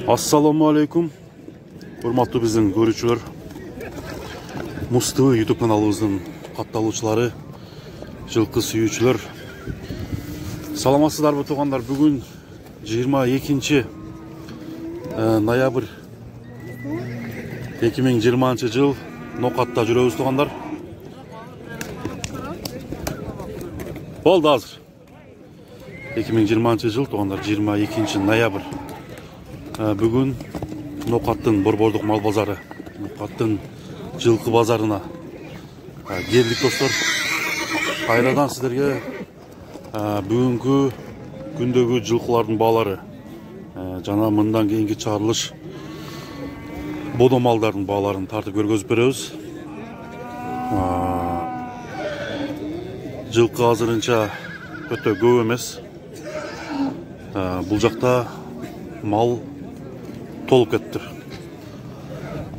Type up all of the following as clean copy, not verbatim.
Assalamu alaikum. Hurmatlı bizden görücüler. Mustafa YouTube kanalımızın kattalıçıları, жылқы сүйүүчүлөр. Саламатсыздарбы тугандар? Бүгүн 22 ноябрь 2020 жыл Нокатта жүрөбүз тугандар. Болду азыр. 2020 жыл тугандар 22 ноябрь. Бүгүн Нокаттын борбордук мал базары, Нокаттын жылкы базарына келдик достор. Кайрадан сіздерге бүгүнкү күндөгү жылкылардын баалары, жана мындан кийинки чыгарылыш бодо малдардын бааларын тартып көргөзүп беребиз. Жылкы азырынча өтө көп эмес. Бул жакта мал толуп кетти.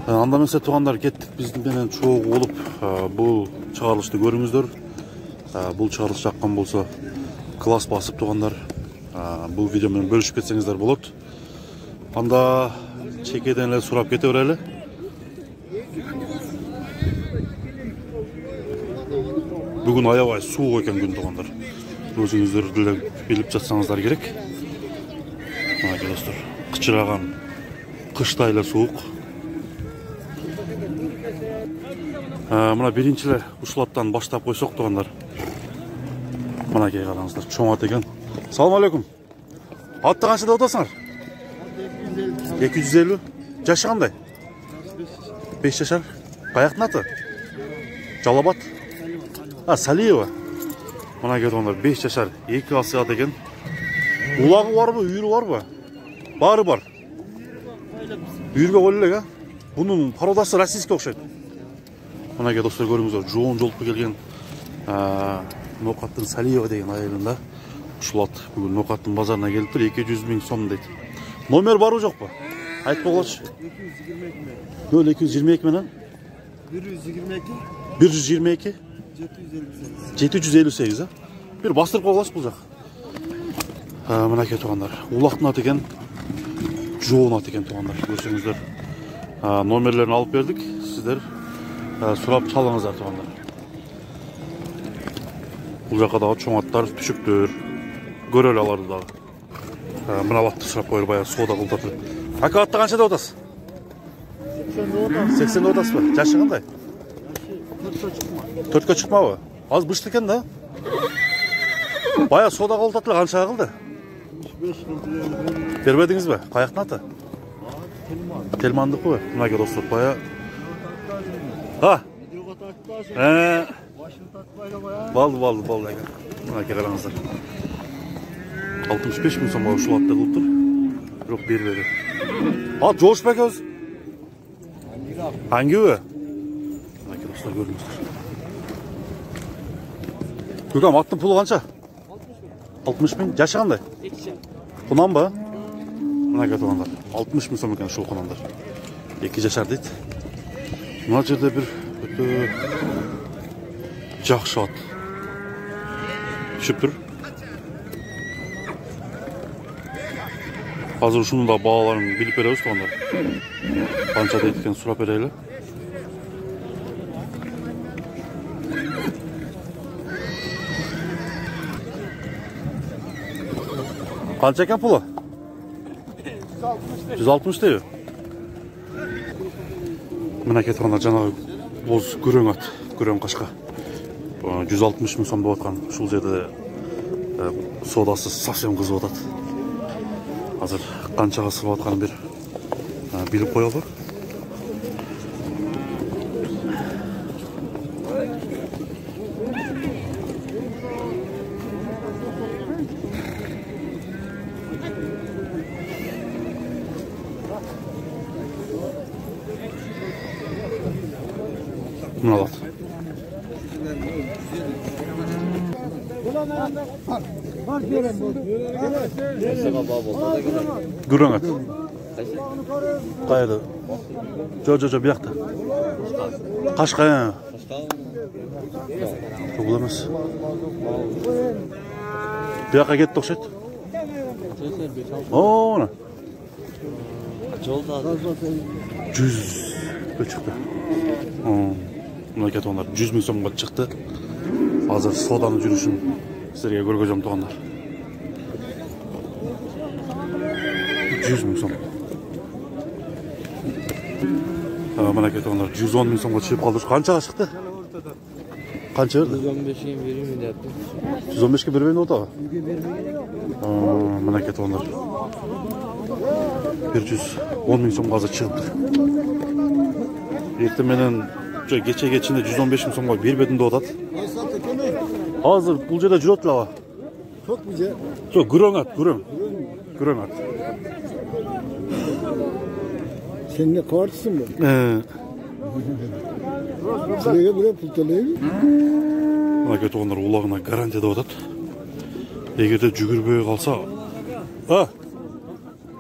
Анда эмесе туугандар, кеттик биздин менен чогуу болуп бул чыгарылышты көрүңүздөр. Бул чыгарылыш жаккан болсо класс басып тугандар, бул видео менен бөлүшүп кетсеңиздер болот. Анда чекеден эле сурап кете берели. Бүгүн аябай суук экен күн тугандар. Өзүңүздөр деле билип жатсаңыздар керек. Мына достор, кычыраган кыштай эле суук. Мына биринчи эле ушул аттан баштап койсок тугандар. Мына кей караңыздар, чоң ат экен. Салам алейкум. Атты канчада отасыңар? 250. Жашы кандай? 5 жашар. Каяктын аты? Жалабат. Салиева. Мына кей тугандар, 5 жашар, 2 асы ат экен. Улагы барбы, үйүрү барбы? Бары бар. Үйүргө койлу элек, Бунун породасы российский окшойт. Мына кей достор көрүңүздөр, жоон жолуп келген Нокаттын Салиева деген айылында. Ушул ат бүгүн Нокаттын базарына келиптир, 200 000 сом дейт. Номер барбы жокпу? Айтып койгулачы. 222 менен 122 758. Бир бастырып койгулачы бул жак. Мына кей тугандар, улактын аты экен, жоон ат экен тугандар. Көрсөңүздөр, номерлерин алып бердик. Сиздер сурап чалыңыздар тугандар. Бул жака дагы чоң аттар, түшүктөр. Көрөлү аларды дагы. Мына атты сурап коелу, баягы соода кылдатып. Ака, атты канчада отасыз? 80 отасызбы? Жашы кандай? 4кө чыкмабы? Аз бышты экен да. Баягы соода кылдатып канчага кылды? 5 жыл бербедиңизби? Каяктын аты? Телмандыкы. Мына ке достор, баягы Балды экен. Мына ке караңыздар. 65 000 сомго ушул атты кылыптыр. Бирок бербеди. Ат жоошпу экенбиз? Аңгыбы? Мына ке достор көрүңүздөр. Көкөм, аттын пулу канча? 60 000. Жашы кандай? 2 кунанбы? Мына ке тугандар, 60 000 сом экен ушул кунандар. 2 жашар дейт. Мына жерде бир өтө жакшы ат түшүп тур. Азыр ушунун да бааларын билип беребиз тугандар. Канча дейт экен сурап берели. Канча экен пулу? 160 дейби? Мына кетканда жанагы боз күрөң ат, күрөң кашка. 160 000 сом деп аткан. Ушул жерде соодасы совсем кызып атат. Азыр канчага сырып атканын бир билип коелу. Mına bak. Gürün at. Kaydı. Jo bir yakta. Kaşka ya. Çok bulamaz. Bir yaka gitti okşet. Oo, ana. Жолда 100 çıktı. Mına ketonlar 100 ming so'mga chiqdi. Hozir sodani yurishini sizlarga ko'rgazam to'g'anlar. 100 ming so'm. Mana ketonlar 110 ming so'mga chiqib qoldi. Qanchaga chiqdi? Qancha berdi? 115'e vereyim deyapti. 115 ga bermaydi o'rtog'i. Mana ketonlar 110 ming so'mga hozir chiqdi. Erta menen kecha 115 ming so'mga berbedim deb o'tadi. Hozir bu yerda jurotlar. Çok mu ce? Yo'q, gurong at. Sen ne kartısın mı? Sıraya buraya pul tolayım. Mana ketonlar ulagına garantiya deb o'tadi. Egerde жүгүрбөй kalsa,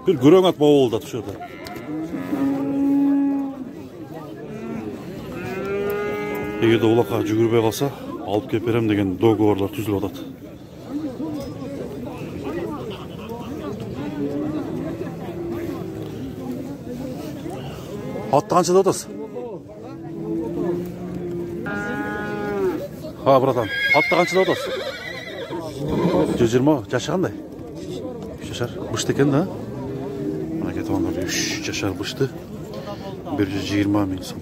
bir gurong at bo'ldi shu yerda. Egerde ulaqqa жүгүрбөй kalsa, alıp kelip berem degan dogovorlar tuzilib o'tadi. Atты qancha deb o'tasiz? Ha, bratan. Atты qancha deb o'tasiz? 120. Yaşı qanday? 3 yaşar. Bıştı ekan da. Mana ketonlar 3 yaşar bıştı. 120 ming so'm.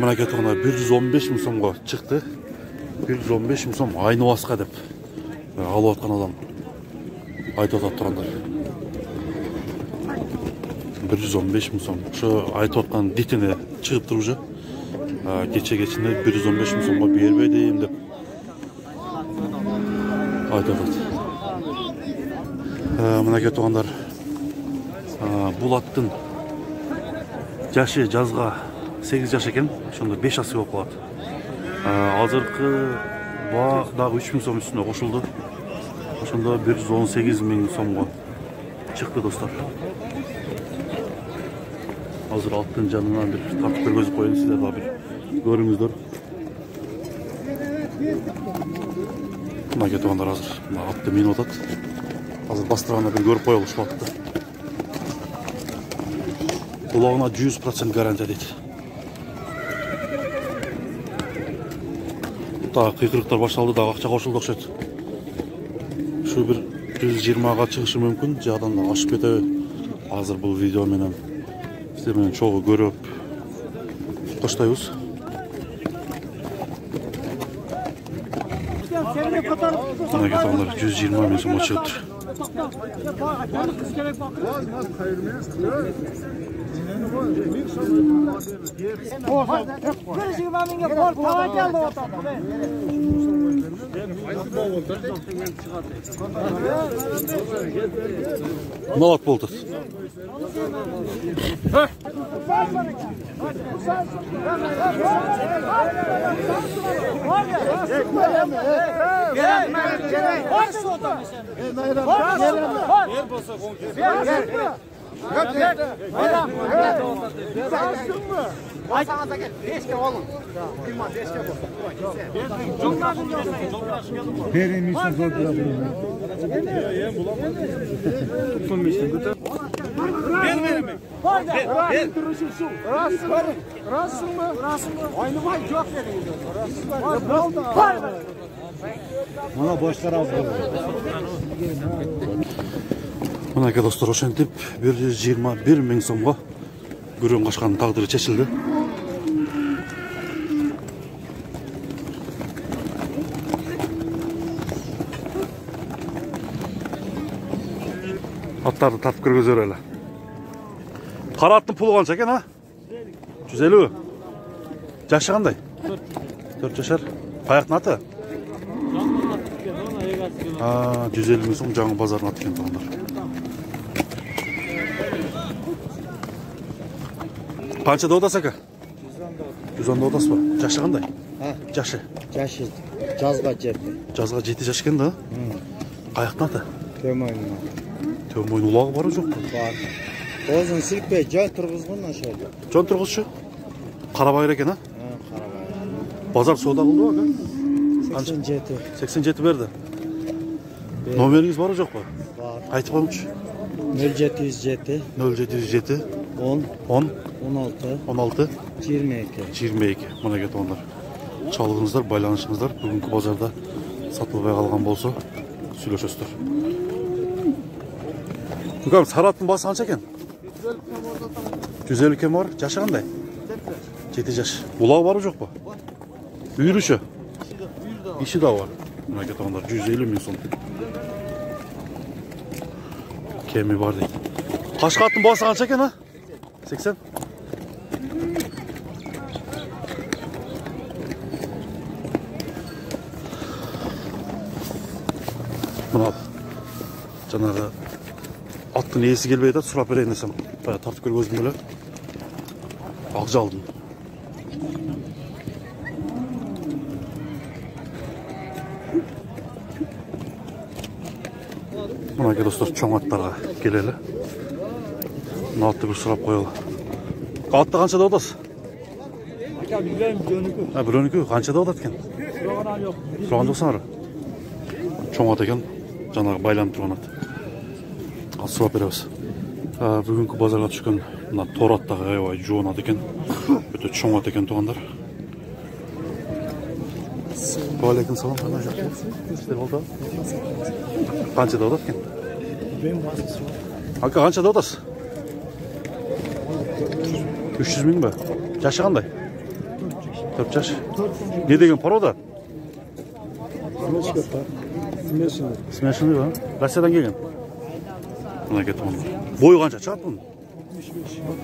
Mana ketonlar 115 ming so'mga chiqdi. 115 ming so'm aynavasqa deb alayotgan odam aytib o'tadilar. 115 ming so'm. Shu aytib o'tgan ditini chiqib turuvchi. Kecha-kechini 115 ming so'mga bermaydim deb aytib o'tadi. Mana ketonlar Bulat'tın yaşı жазга 8 yaş ekan, şunda 5 asy bolуп калат. Hazırkı bak daha 3 ming so'm üstüne koşuldu. Şunda 118 ming so'mga çıktı dostlar. Hazır altın canından bir tartıp bir gözü koyun size daha bir görünüzdür. Buna ketonlar hazır. Attı min otat. Hazır bastırağında bir görüp koyuluş baktı. Kulağına 100% garanti dedi. Daha kıykırıklar başladı, daha akça koşuldu okşaydı. Şu bir 120'ga çıkışı mümkün. Jağdan da aşıp kete. Hazır bu video menen sizler menen çoğu görüp koştayız. Buna ketonlar 120 ming so'mga chiqdi. Malat bo'ldi. Bana boşlar az oldu. Mana dostlar oşentip 121 ming so'mga gurung qaçqanın taqdiri chechildi. Atlarni tartib kirgizib öyle. Qara atning puli qancha ekan ha? 150. Yaşı qanday? 4 yaşar. Qayaqning ati? 150 ming so'm жаңы bozorni atgan to'g'anlar. Qancha deb o'tasiz aka? 110 deb o'tasizmi? Yaşı qanday? Ha, Yaşı. yaşı жазга жетти. Жазга 7 yaş ekan da. Qayaqning ati? Tön boyun ulağı var жоқ па? Бар. Озын сілікпей, жай тұрғызғын ашайды. Жон тұрғызшы. Қарабайыр екен, а? Қарабай. Базар сода қылды ба? 87. 87 берді. Номеріңіз бар жоқ па? Бар. Айтып қойыңызшы. 0707 0707 10 10 16 16 22. 22. Мына кет ондар. Çalığınızlar, байланышыңыздар. Бүгінгі базарда сатылбай қалған болса, сөйлесесіздер. Көкем, сары аттың басы қанша екен? 150 кем бар. Жашы қандай? 7 жаш. Улағы бары жоқ па? Үйіріші? Иші да бар. Мына кет ондар 150 000 сом. Кеми бар дейді. Қашқа аттың басы қанша екен, а? 80? Мына жаңағы аттың есі келбей жатады, сұрап берейін десем. Тартып көріп өзім келе. Ақжалдың. Мына ке достар, чоң аттарға келелі. Мына атты бір сұрап қойылы. Атты қаншада отасы? Бір өнікі қаншада отады екен? Сұраған жоқсан ары? Чоң ат екен. Жаңағы байланып тұрған ат. Ал сұрап береміз. Бүгінгі базарға түшкен мына тор аттағы айвай жуан ат екен. Өте чоң ат екен туғандар. Уалейкум салам. Қаншада отады екен? Ака қаншада отасы? 300 000 ба? Жашы қандай? 4 жаш. Не деген порода? Смешанный ба? Россиядан келген? Мына кетіп оны. Бойы қанша шығады бұның?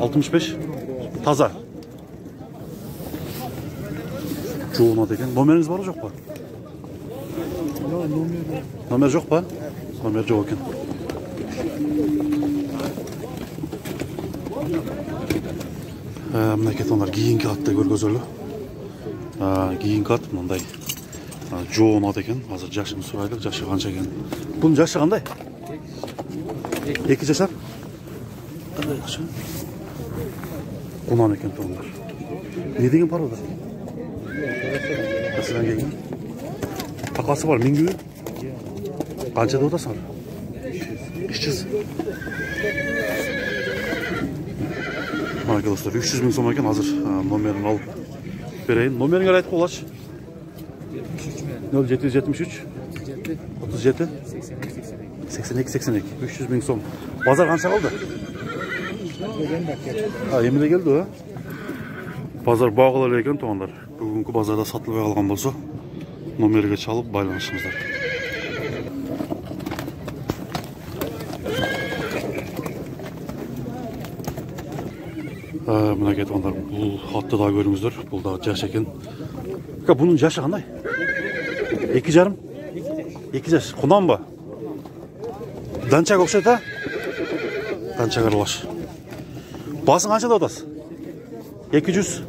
65. Таза. Жуына деген. Номеріңіз бар жоқ па? Номер жоқ па? Номер жоқ екен. Мына кетіп ондар кейінгі атты көргөзөлі. Кейінгі ат мынандай. Жоон ат екен. Азыр жашын сұрайлық. Жашы қанша екен? Бұның жашы қандай? 2 жашар? Қандай жашы? Құнан екен туғандар. Не деген порода? Қасыдан келген? Тақасы бар, мінгі? Қаншада отасың? 300. Мына достар, 300 000 сом екен. Азыр номерін алып берейін. Номеріңер айтып қолашы? 0773 37 82 300 000 сом. Базар қанша қалды? Еміне келді, а? Базар бағылы екен туғандар. Бүгінгі базарда сатылбай қалған болса, номерге чалып байланышыңыздар. Мына кетіп ондар. Бұл атты да көріңіздер. Бұл да жаш екен. Бұның жашы қандай? 2 жарым? 2 жаш. Құнан ба? Данчак оқшайды, а? Данчак аралаш. Басың қаншада отасы? 200.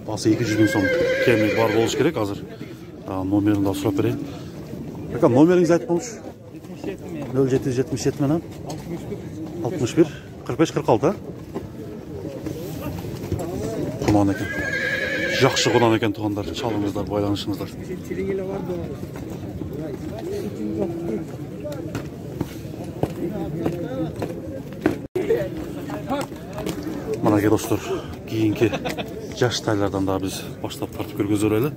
Басы 200 000 сом. Кемі бар болыш керек азыр. Номерін да сұрап берейін. Номеріңізді айтып болыш? 0777 менен 61 45 46, а? Құнан екен. Жақшы құнан екен туғандар. Çalыңыздар, байланышыңыздар. Мына ке достар, кейінгі жаш тайлардан да біз баштап тартып көргөзөлелі.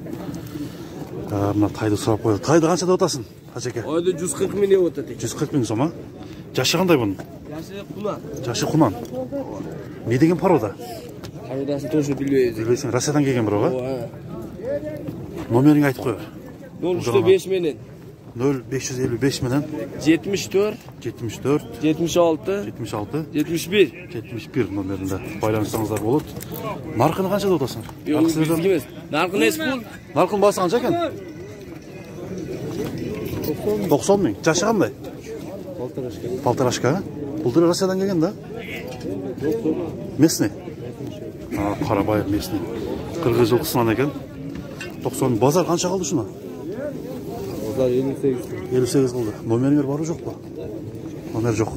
Мына тайды сұрап қойды. Тайды қаншада отасың, Хачеке? Oyda 140 000 otadi. 140 000 сом, а? Жашы қандай бұның? Yaşı Құнан. Жашы Құнан. Не деген порода? Parodaсын тоже bilmeyiz. Bilбейсің, Россиядан келген бір оға? Номеріңі айтып қойыр. 035 менен 0555 менен 74 74 76 76 71. 71 номерінде байланышсаңыздар болады. Нарқыны қаншада отасың? Bizga emas. Narxini eskul. Нарқын басы қанша екен? 90 000. Жашы қандай? Полторашка. Бұл Россиядан келген да? Местный? Қарабайыр местный. Қырғыз жылқысынан екен. 90 000. Базар қанша қалды шына? Bozar 58. 58 қалды. Номеріңер бары жоқ па? Номер жоқ.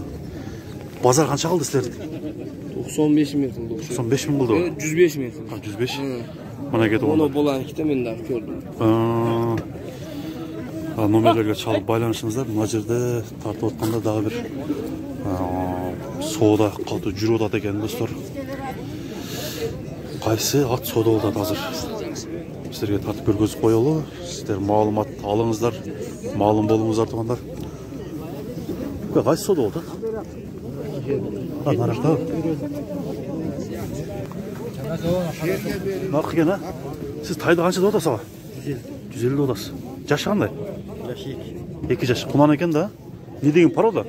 Bazar qancha qildi sizlarga? 95 ming qildi. 95 ming bo'ldi. 105 ming qildi. 105. Mana ketib Onu oldi. bolan ikkita men de gördüm. Nomerlarga chalib baylanishingizlar. Mana yerda tartib o'tganda daha bir soda qoldi, жүріп o'tadi ekan do'stlar. Qaysi at soda oldu hozir? Sizlarga tartib ko'rgazib qo'yaylik. Sizlar ma'lumot olingizlar, ma'lum bo'lingizlar tuganlar. Qaysi soda oldu? Ha, naraqda. Naqıgan ha? Siz tayda qanchada o'tasiz? 150 o'tasiz. Yaşı qanday? Yaşı 2 yaş. Quman ekan da. Ne degan paroda?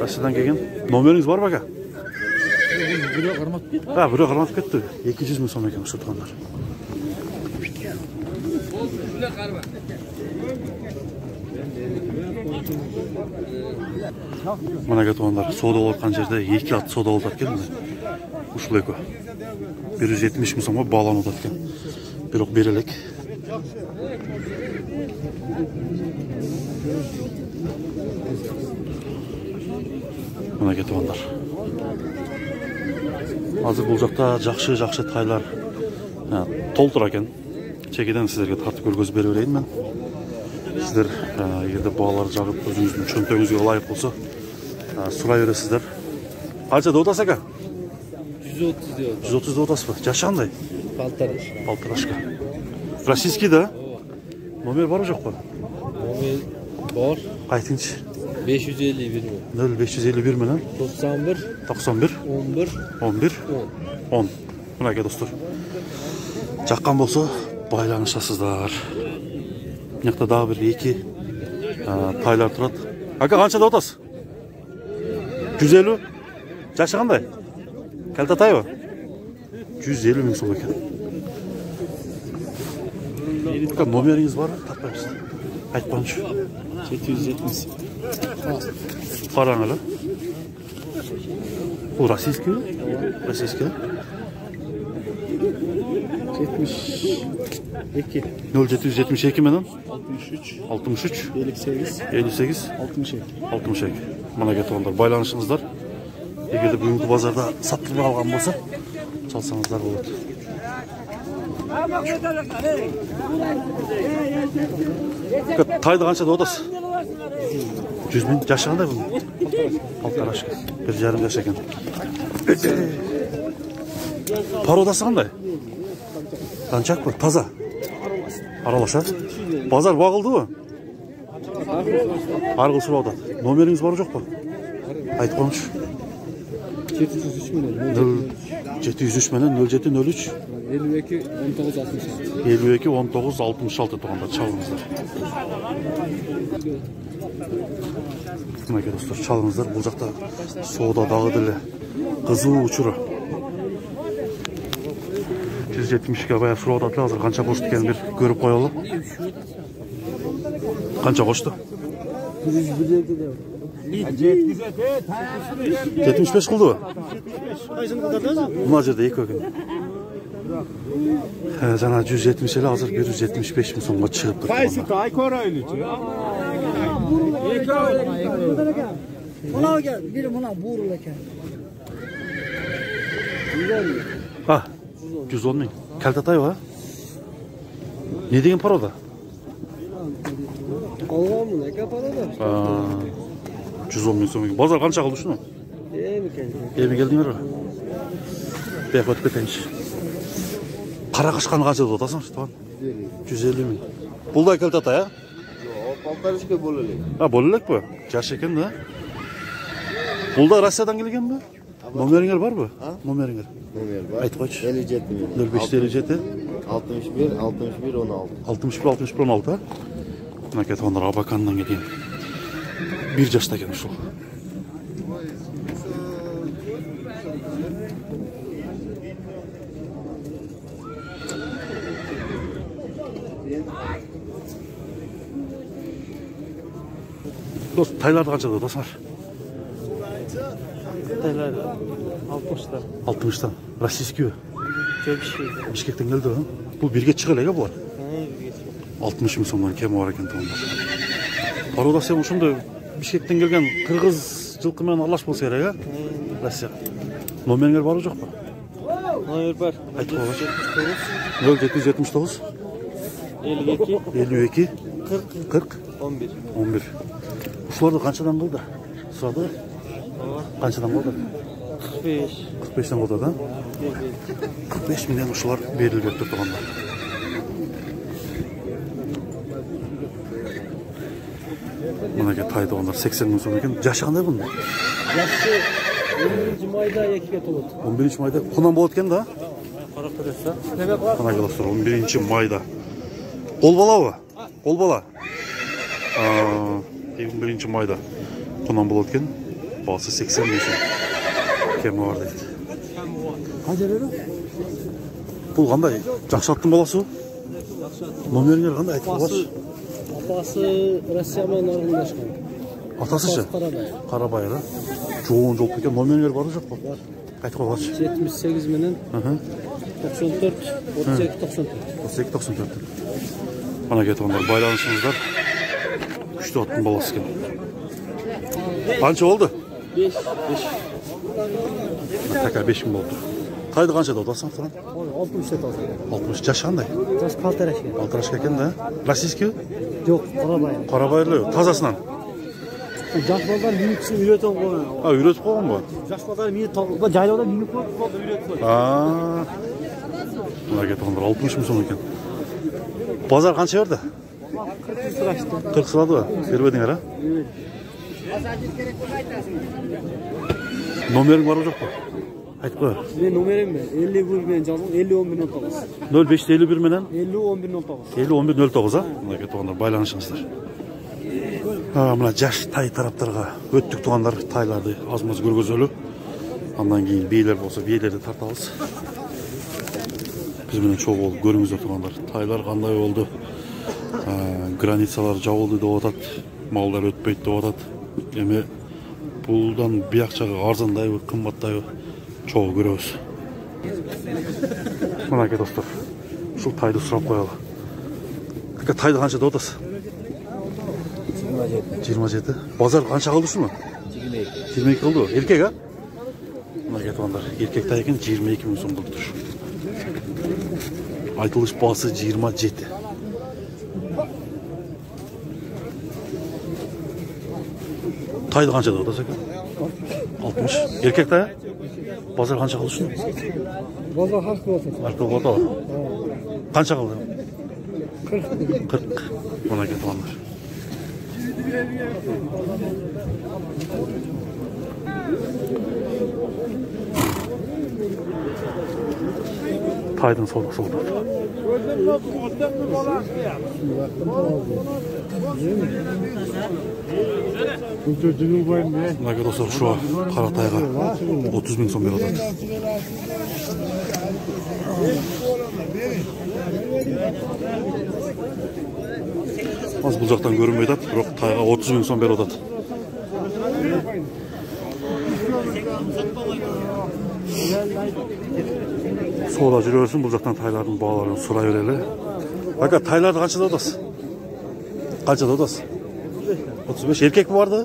Rossiyadan kelgan. Nomeringiz bormi aka? Biri qarmab ketdi. Ha, biri qarmab ketdi. 200 ming so'm ekan shu tuganlar. Mana tuganlar, savdo o'tgan yerda 2 at savdo o'tadi ekan. Ushulay ku. 170 ming so'mga bog'lanib o'tadi ekan. Biroq berilik. Mana tuganlar. Hozir bu joqda yaxshi taylar to'ltir ekan. Chekidan sizlarga tartib ko'rgazib beraverayman men. Sizlar yerda bog'lar jag'ib o'zingizning cho'ntagingizga loyiq bo'lsa, so'rayverasizlar. Qanchada o'tasiz aka? 130 diyor. 130 da o'tasizmi? Yashi qanday? Paltaraş. Paltarashka. Rossiyskiy-da. Nomer bormi yo'qmi? Nomer bor. Qaytinchi? 551 mi? 0551 bilan 91 91 11 11 10. Mana aka do'stlar. Chaqqan bo'lsa, baylanishasizlar. Bu yoqda daha bir 2 taylar turadi. Aka qanchada o'tasiz? 150. Yashi qanday? Kalta taymi? 150 ming so'm ekan. Aka nomeringiz bormi? Topamiz. Aytmoqchi. 770. Qaranglar. Bu rossiyskiy? Rossiyskiy. 72 0772 bilan 63 63 58 58 62. 62. Mana ketganlar, baylanishingizlar. Agarda bugungi bozorda sotib olgan bo'lsa, chalsangizlar bo'ladi. Tayda qanchada o'tasiz? 100 ming. Yashi qanday bu? Paltarashka. 1,5 yash ekan. Parodasi qanday? Qanchaq bu? Toza. Aralashadi. Bozor bo'g'ildimi? Arg'il so'radi. Nomeringiz bormi yo'qmi? Aytib qo'yingchi. 703 milyon. 703 bilan 0703 52 19 66. 52 19 66 tuğanda çalыңızlar. Mana do'stlar, çalыңızlar. Bu yoqda soda dağıdılı. Qiziq uçuru. 170 ga baya suratlar hozir qancha qo'shdi ekan bir ko'rib qo'yaylik. Qancha qo'shdi? 75 qildi. Bunlar yerda eko ekan. Jana 170 ile hozir 175 ming so'mga chiqib turibdi. Qaysi tay ko'raylik. Mana ekan, biri mana buğrul ekan. Ha, 110 ming. Kaltatay va? Ne degan paroda? Algamın aka parada. 110 ming so'm. Bozor qancha qildi shuni? Emi keldinglar. Bek o'tib ketayinchi. Qaraqashqani qanchada o'tasan shu to'g'ri? 150 ming. Pulda kaltatay ha? Yo'q, paltarishga bo'lalik. Ha, bo'lalik bu. Yash ekan-da. Pulda Rossiyadan kelganmi? Nomeringiz bormi? Nomeringiz. Nomer bor. Aytib qo'ychi. 57 ming. 0557 61 61 16. 61 61 16. Mana ketganlar Abakandan kelgan. Bir yoshda ekan shu. Do'st, taylarda qanchada o'tasizlar? Taylar 60'lar. 60'dan. Rossiyskiy. Tepişi. Bishkekdan keldi ha. Bu birga chiqalaga bu. 60 ming so'mdan kam bor ekan to'g'ri. Parodasi ham shunda Bishkekdan kelgan qirg'iz жылқы менен аралаш болса керек, а? Россия. Номеріңер бар жоқ па? Номер бар. Айтып қойыңызшы. 0779 52 52 40 11. 11. Ушуларды канчадан кылды? Сурады ғой? Канчадан кылды? 45. 45-тен кылды да? 45 миллион ушулар берилип берип турганда. Мынаке тайды ондар 80 мың сом екен. Жашы қандай бұның? Жасы 11 майда 2-ге толот. 11 майда құнан болады екен да? Қарап көресіз. Мынаке достар 11 майда. Қол бала ба? Қол бала. 11 майда құнан болады екен. Баласы 80 мың сом. Кемі бар дейді. Қанша беру? Бұл қандай? Жақшаттың баласы? Номеріңер қандай? Айтып қойшы. Апасы Россиямен аралашқан. Атасы ше? Қарабай. Қарабай, да? Жоғын жолып екен. Номеріңер бар жоқ па? Бар. Айтып қойшы. 78 менен 94 32 94. 32 94. Ана кетіп ондар байланышыңыздар. Күшті аттың баласы екен. Қанша болды? 5. Така 5 мың болды. Қайды қаншада отасың тұран? 60 сет алды. 60. Жашы қандай? Жас Калтарашка. Алтырашқа екен да? Российский? Жоқ, Қарабай. Қарабайырлы, тазасынан. Жас балдар минутсын үйретіп қойған. Үйретіп қойған ба? Жас балдар минут толып, жайлауда минут қойып үйретіп қойды. Мына кетіп ондар 60 мың сом екен. Базар қанша берді? 40 сұрады ба? Бербедіңер, а? Номерің бар жоқ па? Айтып қой. Мен номерім бе? 51 мен жаздым, 50-11-09. 0551 менен 50-11-09. 50-11-09, а? Мына кетіп ондар байланышыңыздар. Мына жаш тай тараптарға өттік туғандар тайларды азмаз көргөзөлү. Андан кейін бийлер болса бийлерді тартабыз. Біз менен чоң болуп көрүңүздөр туғандар. Тайлар кандай болду? Границалар жабылды деп атат. Малдар өтпейт деп атат. Эми булдан биякчага арзандайбы, кымбаттайбы чоң көрөбүз. Мынакей достор. Ушул тайды сурап коелу. Тайды канча деп атасыз? 27. Базар қанша қалды шыны? 22 қалды ғой. Еркек, а? Мына кетіп ондар. Еркек тай екен 22 мың сом қылды тұр. Айтылыш басы 27. Тайды қанша да отасы екен? 60. Еркек тай, а? Базар қанша қалды шыны? Базар қанша болса? Арқы болады ғой. Қанша қалды? 40. Мына кетіп ондар. Тайдың саудасы болды. Мына достар шуа қара тайға 30 мың сом беріп жатады. Аз бұл жақтан көрінбей жатады, бірақ тайға 30 мың сом беріп жатады. Сода жүре берсін, бұл жақтан тайлардың бағаларын сұрай берелі. Ака, тайларды қаншада отасыз? Қаншада отасыз? 35. Еркек барды?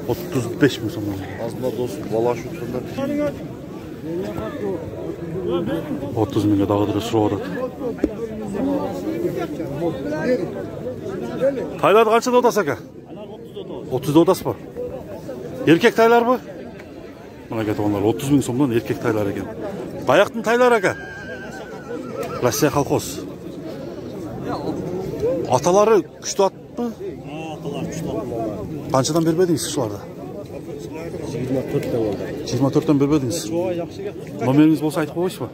35 мың сом. Аз мына дос бала шутқандар. 30 мыңға дағы дүре сұрап жатады. Тайларды қаншада отасыз, ака? 30-да отасыз ба? Еркек тайлар ба? Мына кетіп ондар 30 мың сомдан еркек тайлар екен. Қаяқтың тайлар, ака? Россия колхоз. Аталары күшті ат па? Аталар күшті ат. Қаншадан бербедіңіз шыларды? 24'те болды. 24'тен бербедіңіз? Номеріңіз болса айтып қойшы ба?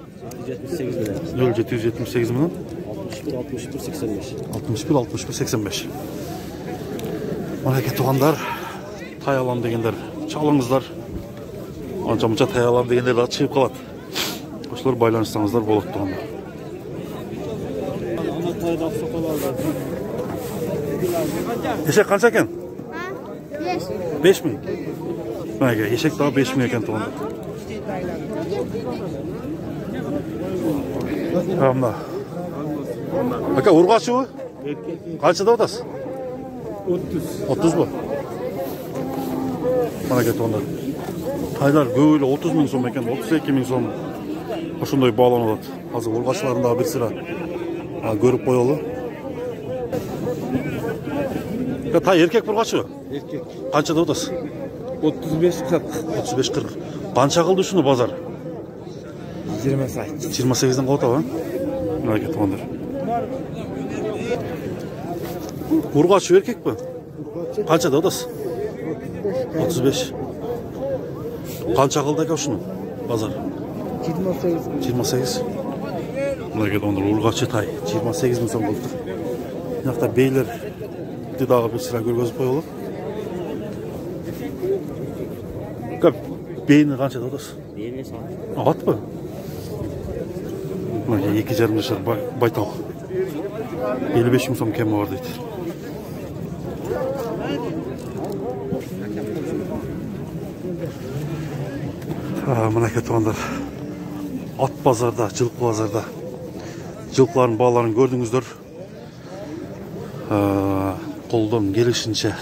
78 0778 мыңнан? 61 85. Мына кетуғандар, тай алам дегендер, чалыңыздар. Анша-мұнша тай алам дегендер да шығып қалады. Осылар байланыстаңыздар болады туғандар. Ешек қанша екен? 5 мың. Мына ешек дағы 5 мың екен туғандар. Мына Ака, ұрғашы ба? Қаншада отасыз? 30 ба? Mana ketip Taylar böyle 30 bin so'm ekan, 32 bin so'm. Ошондой бааланып атат. Азыр ургачыларында бир сыра көрүп коелу. Тай эркек бургачы? Erkek. Канчада атасыз? 35-40. 35-40. Канча кылды ушуну базар? 28. 28'den кылып атабы? Мына кетип калгандар. Ургачы эркекпи? Канчада атасыз? 35. Канча кылды экен ушуну базар? 28. 28. Мына кетип калгандар ургачы тай 28 миң сом кылыптыр. Мынакта бейлер дагы бир сыра көргөзүп коелу. Бейни канчада атасыз? Бейни сан. Атпы? Мына 2,5 жашар байтал. 55 миң сом кеми бар дейт. Мына кетип калгандар. Ат базарда, жылкы базарда. Жылкылардын бааларын көрдүңүздөр. Колдон келишинче,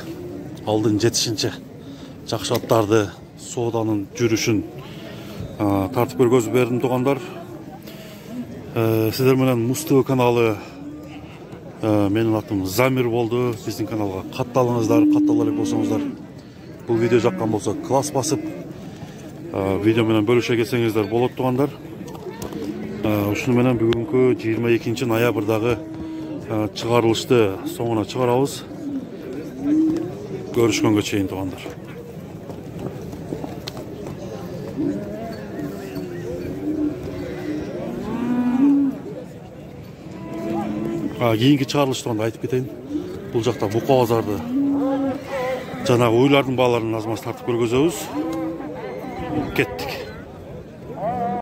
алдын жетишинче жакшы аттарды, сооданын жүрүшүн тартып көргөзүп бердим туугандар. Сиздер менен Муз ТВ каналы, менин атым Замир болду. Биздин каналга катталыңыздар, каттала элек болсоңуздар. Бул видео жаккан болсо класс басып, видео менен бөлүшө кетсеңиздер болот туугандар. Ушуну менен бүгүнкү 22 ноябрдагы чыгарылышты соңуна чыгарабыз. Görüşkөнгө чейин туугандар. Кийинки чыгарылыштан айтып кетейин. Бул жакта бука базарды жанагы уйлардын бааларын азмаз тартып көргөзөбүз. Кеттик.